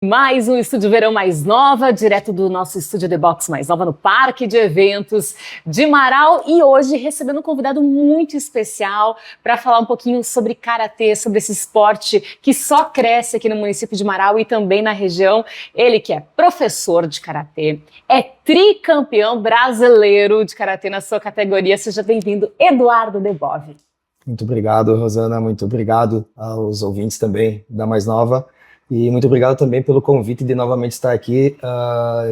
Mais um Estúdio Verão Mais Nova, direto do nosso Estúdio The Box Mais Nova, no Parque de Eventos de Marau. E hoje recebendo um convidado muito especial para falar um pouquinho sobre karatê, sobre esse esporte que só cresce aqui no município de Marau e também na região. Ele que é professor de karatê, é tricampeão brasileiro de karatê na sua categoria. Seja bem-vindo, Eduardo Debove. Muito obrigado, Rosana. Muito obrigado aos ouvintes também da Mais Nova. E muito obrigado também pelo convite de novamente estar aqui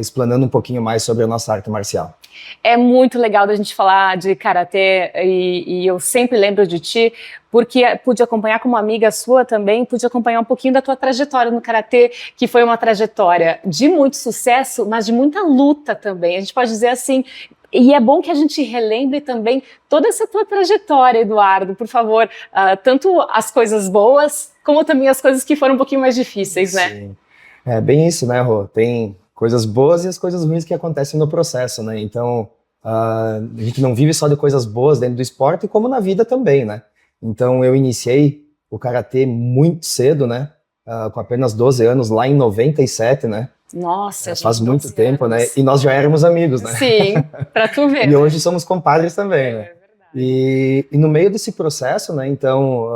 explanando um pouquinho mais sobre a nossa arte marcial. É muito legal da gente falar de karatê e eu sempre lembro de ti porque pude acompanhar como amiga sua também, pude acompanhar um pouquinho da tua trajetória no karatê, que foi uma trajetória de muito sucesso, mas de muita luta também. A gente pode dizer assim. E é bom que a gente relembre também toda essa tua trajetória, Eduardo, por favor, tanto as coisas boas, como também as coisas que foram um pouquinho mais difíceis, né? Sim, é bem isso, né, Rô? Tem coisas boas e as coisas ruins que acontecem no processo, né? Então, a gente não vive só de coisas boas dentro do esporte, como na vida também, né? Então, eu iniciei o karatê muito cedo, né? Com apenas 12 anos, lá em 97, né? Nossa, faz muito tempo, né? E nós já éramos amigos, né? Sim, pra tu ver. E hoje somos compadres também, né? E no meio desse processo, né? Então,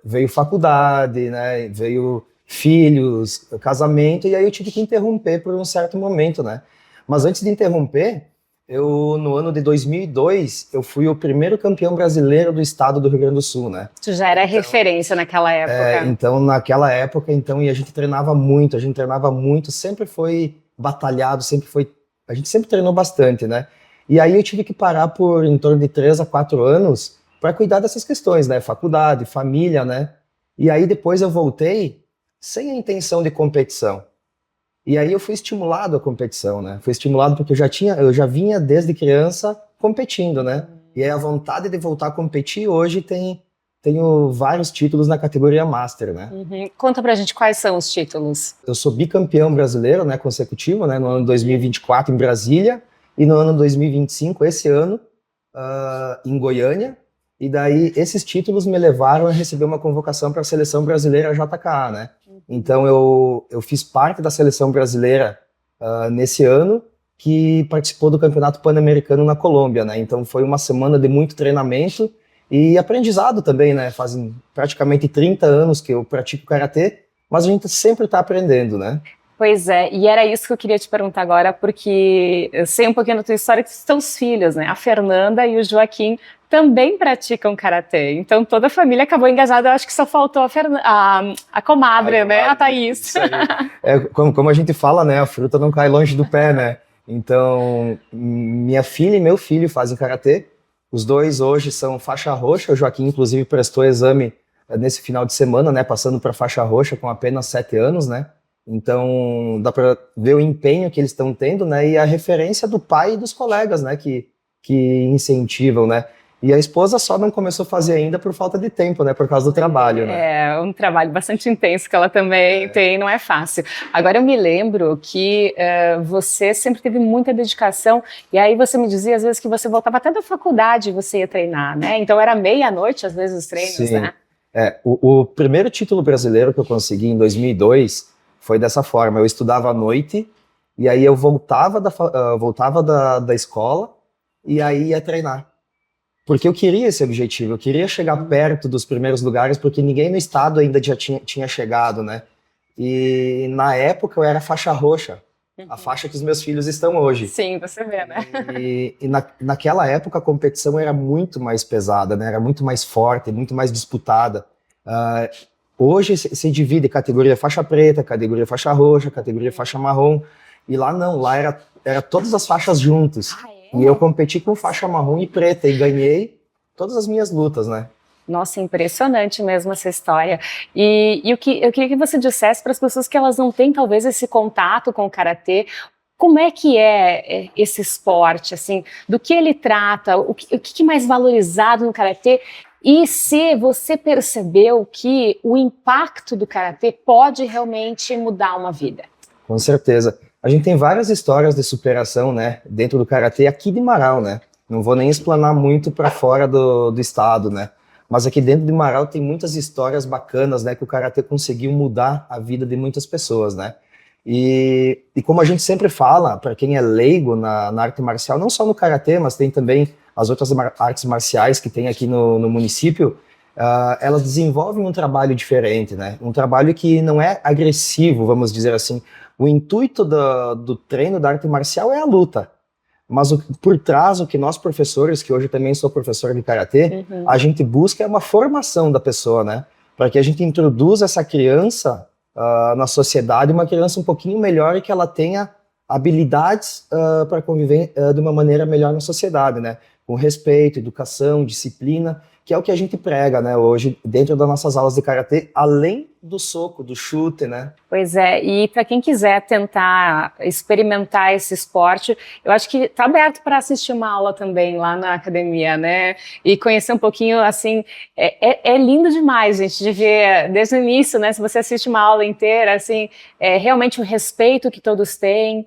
veio faculdade, né? Veio filhos, casamento, e aí eu tive que interromper por um certo momento, né? Mas antes de interromper, no ano de 2002, eu fui o primeiro campeão brasileiro do estado do Rio Grande do Sul, né? Tu já era referência naquela época. Então, naquela época, e a gente treinava muito, sempre foi batalhado, a gente sempre treinou bastante, né? E aí eu tive que parar por em torno de 3 a 4 anos para cuidar dessas questões, né? Faculdade, família, né? E aí depois eu voltei sem a intenção de competição. E aí eu fui estimulado à competição, né? Fui estimulado porque eu já vinha desde criança competindo, né? E aí a vontade de voltar a competir hoje tenho vários títulos na categoria Master, né? Uhum. Conta pra gente quais são os títulos. Eu sou bicampeão brasileiro, né, consecutivo, né, no ano 2024 em Brasília e no ano 2025, esse ano, em Goiânia. E daí esses títulos me levaram a receber uma convocação para a seleção brasileira JKA, né? Então eu fiz parte da seleção brasileira nesse ano, que participou do Campeonato Pan-Americano na Colômbia, né? Então foi uma semana de muito treinamento e aprendizado também, né? Fazem praticamente 30 anos que eu pratico karatê, mas a gente sempre está aprendendo, né? Pois é, e era isso que eu queria te perguntar agora, porque eu sei um pouquinho da tua história, que são os filhos, né? A Fernanda e o Joaquim também praticam karatê, então toda a família acabou engajada. Eu acho que só faltou a comadre, né? A Thaís. Isso aí. Como a gente fala, né? A fruta não cai longe do pé, né? Então, minha filha e meu filho fazem karatê. Os dois hoje são faixa roxa. O Joaquim, inclusive, prestou exame nesse final de semana, né? Passando para faixa roxa com apenas 7 anos, né? Então, dá para ver o empenho que eles estão tendo, né? E a referência do pai e dos colegas, né? Que incentivam, né? E a esposa só não começou a fazer ainda por falta de tempo, né? Por causa do trabalho, né? É um trabalho bastante intenso que ela também tem, não é fácil. Agora, eu me lembro que você sempre teve muita dedicação, e aí você me dizia, às vezes, que você voltava até da faculdade e você ia treinar, né? Então, era meia-noite, às vezes, os treinos, Sim. né? O primeiro título brasileiro que eu consegui em 2002 foi dessa forma. Eu estudava à noite, e aí eu voltava da escola, e aí ia treinar. Porque eu queria esse objetivo, eu queria chegar perto dos primeiros lugares, porque ninguém no estado ainda já tinha chegado, né? E na época eu era faixa roxa, a faixa que os meus filhos estão hoje. Sim, você vê, né? E naquela época a competição era muito mais pesada, né? Era muito mais forte, muito mais disputada. Hoje se divide categoria faixa preta, categoria faixa roxa, categoria faixa marrom, e lá não, lá era todas as faixas juntas. E eu competi com faixa marrom e preta e ganhei todas as minhas lutas, né? Nossa, impressionante mesmo essa história. E eu queria que você dissesse para as pessoas que elas não têm talvez esse contato com o karatê, como é que é esse esporte, assim, do que ele trata, o que é mais valorizado no karatê, e se você percebeu que o impacto do karatê pode realmente mudar uma vida? Com certeza. A gente tem várias histórias de superação, né, dentro do karatê aqui de Marau, né? Não vou nem explanar muito para fora do estado, né? Mas aqui dentro de Marau tem muitas histórias bacanas, né, que o karatê conseguiu mudar a vida de muitas pessoas, né? E como a gente sempre fala, para quem é leigo na arte marcial, não só no karatê, mas tem também as outras artes marciais que tem aqui no município, elas desenvolvem um trabalho diferente, né? Um trabalho que não é agressivo, vamos dizer assim. O intuito do treino da arte marcial é a luta. Mas por trás, o que nós professores, que hoje também sou professor de karatê, a gente busca é uma formação da pessoa, né? Para que a gente introduza essa criança na sociedade, uma criança um pouquinho melhor e que ela tenha habilidades para conviver de uma maneira melhor na sociedade, né? Com respeito, educação, disciplina, que é o que a gente prega, né, hoje dentro das nossas aulas de karatê, além do soco, do chute, né? Pois é, e para quem quiser tentar experimentar esse esporte, eu acho que está aberto para assistir uma aula também lá na academia, né? E conhecer um pouquinho, assim, é lindo demais, gente, de ver desde o início, né? Se você assiste uma aula inteira, assim, realmente o respeito que todos têm.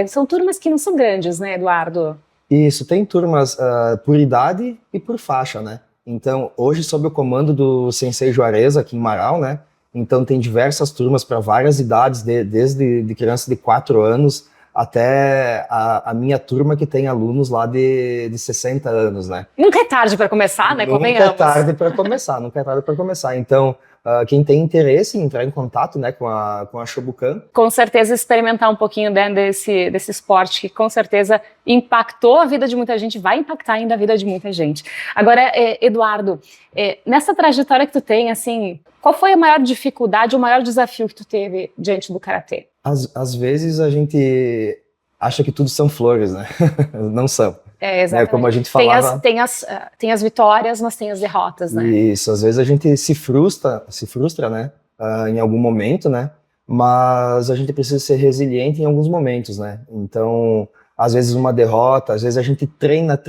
São turmas que não são grandes, né, Eduardo? Isso, tem turmas por idade e por faixa, né? Então, hoje, sob o comando do Sensei Juarez, aqui em Marau, né? Então, tem diversas turmas para várias idades, desde de criança de 4 anos até a minha turma, que tem alunos lá de 60 anos, né? Nunca é tarde para começar, né? Nunca é tarde para começar, nunca é tarde para começar. Então, quem tem interesse em entrar em contato, né, com a Shobukan. Com certeza experimentar um pouquinho, né, desse esporte que com certeza impactou a vida de muita gente, vai impactar ainda a vida de muita gente. Agora, Eduardo, nessa trajetória que tu tem, assim, qual foi a maior dificuldade, o maior desafio que tu teve diante do karatê? Às vezes a gente acha que tudo são flores, né? Não são. Exatamente. Como a gente falava. Tem as vitórias, mas tem as derrotas, né? Isso, às vezes a gente se frustra, né? Em algum momento, né? Mas a gente precisa ser resiliente em alguns momentos, né? Então, às vezes uma derrota, às vezes a gente treina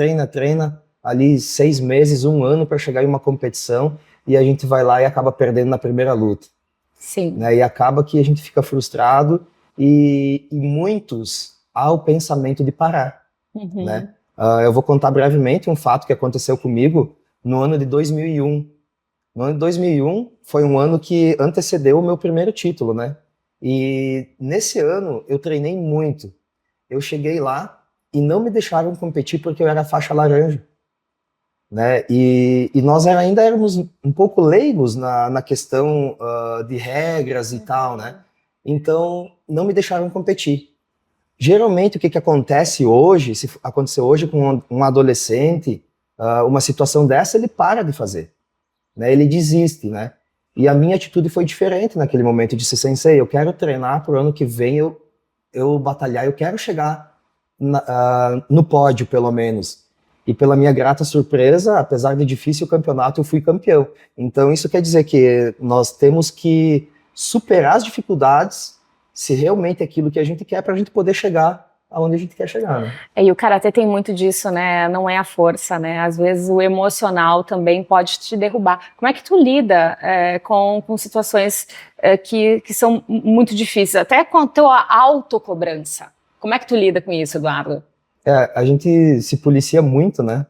ali 6 meses, 1 ano para chegar em uma competição e a gente vai lá e acaba perdendo na primeira luta. Sim. Né? E acaba que a gente fica frustrado e muitos há o pensamento de parar, né? Eu vou contar brevemente um fato que aconteceu comigo no ano de 2001. No ano de 2001 foi um ano que antecedeu o meu primeiro título, né? E nesse ano eu treinei muito. Eu cheguei lá e não me deixaram competir porque eu era faixa laranja, né? E nós ainda éramos um pouco leigos na questão de regras e tal, né? Então não me deixaram competir. Geralmente, o que acontece hoje, se acontecer hoje com um adolescente, uma situação dessa, ele para de fazer, né? Ele desiste, né? E a minha atitude foi diferente naquele momento. Eu disse, Sensei, eu quero treinar para o ano que vem eu batalhar, eu quero chegar no pódio, pelo menos. E pela minha grata surpresa, apesar de difícil o campeonato, eu fui campeão. Então, isso quer dizer que nós temos que superar as dificuldades se realmente é aquilo que a gente quer, para a gente poder chegar aonde a gente quer chegar, né? E o karatê tem muito disso, né? Não é a força, né? Às vezes o emocional também pode te derrubar. Como é que tu lida com situações que são muito difíceis? Até com a tua autocobrança. Como é que tu lida com isso, Eduardo? A gente se policia muito, né?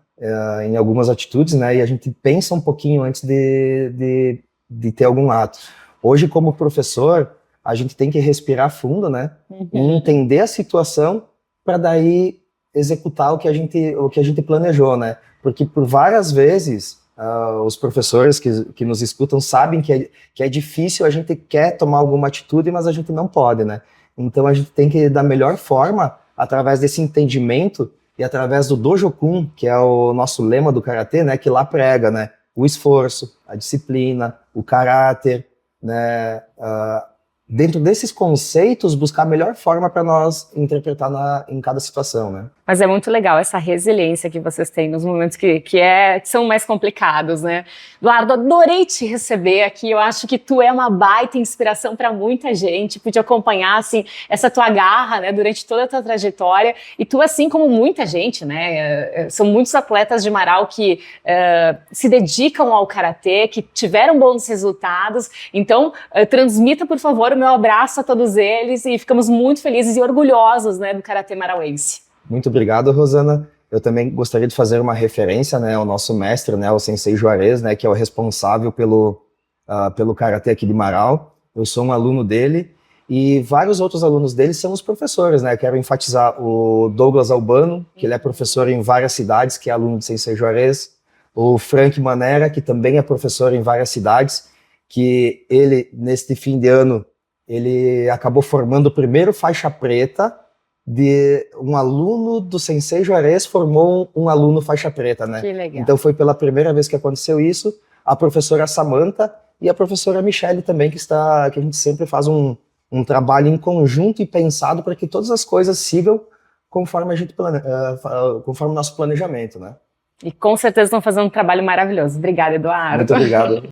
Em algumas atitudes, né? E a gente pensa um pouquinho antes de ter algum ato. Hoje, como professor, a gente tem que respirar fundo, né? E entender a situação para daí executar o que a gente planejou, né? Porque por várias vezes os professores que nos escutam sabem que é difícil, a gente quer tomar alguma atitude, mas a gente não pode, né? Então a gente tem que, da melhor forma, através desse entendimento e através do Dojokun, que é o nosso lema do karatê, né? Que lá prega, né? O esforço, a disciplina, o caráter, né? Dentro desses conceitos, buscar a melhor forma para nós interpretar em cada situação, né? Mas é muito legal essa resiliência que vocês têm nos momentos que são mais complicados, né? Eduardo, adorei te receber aqui. Eu acho que tu é uma baita inspiração para muita gente. Pude acompanhar, assim, essa tua garra, né, durante toda a tua trajetória. E tu, assim como muita gente, né? São muitos atletas de Marau que se dedicam ao karatê, que tiveram bons resultados. Então, transmita, por favor, o meu abraço a todos eles e ficamos muito felizes e orgulhosos, né, do karatê marauense. Muito obrigado, Rosana. Eu também gostaria de fazer uma referência, né, ao nosso mestre, né, o Sensei Juarez, né, que é o responsável pelo karatê aqui de Marau. Eu sou um aluno dele E vários outros alunos deles são os professores, né? Quero enfatizar o Douglas Albano, que ele é professor em várias cidades, que é aluno de Sensei Juarez. O Frank Manera, que também é professor em várias cidades, que ele, neste fim de ano, ele acabou formando o primeiro faixa preta de um aluno do Sensei Juarez formou um aluno faixa preta, né? Que legal. Então foi pela primeira vez que aconteceu isso. A professora Samantha e a professora Michele também, que a gente sempre faz um trabalho em conjunto e pensado para que todas as coisas sigam conforme conforme o nosso planejamento, né? E com certeza estão fazendo um trabalho maravilhoso. Obrigada, Eduardo. Muito obrigado.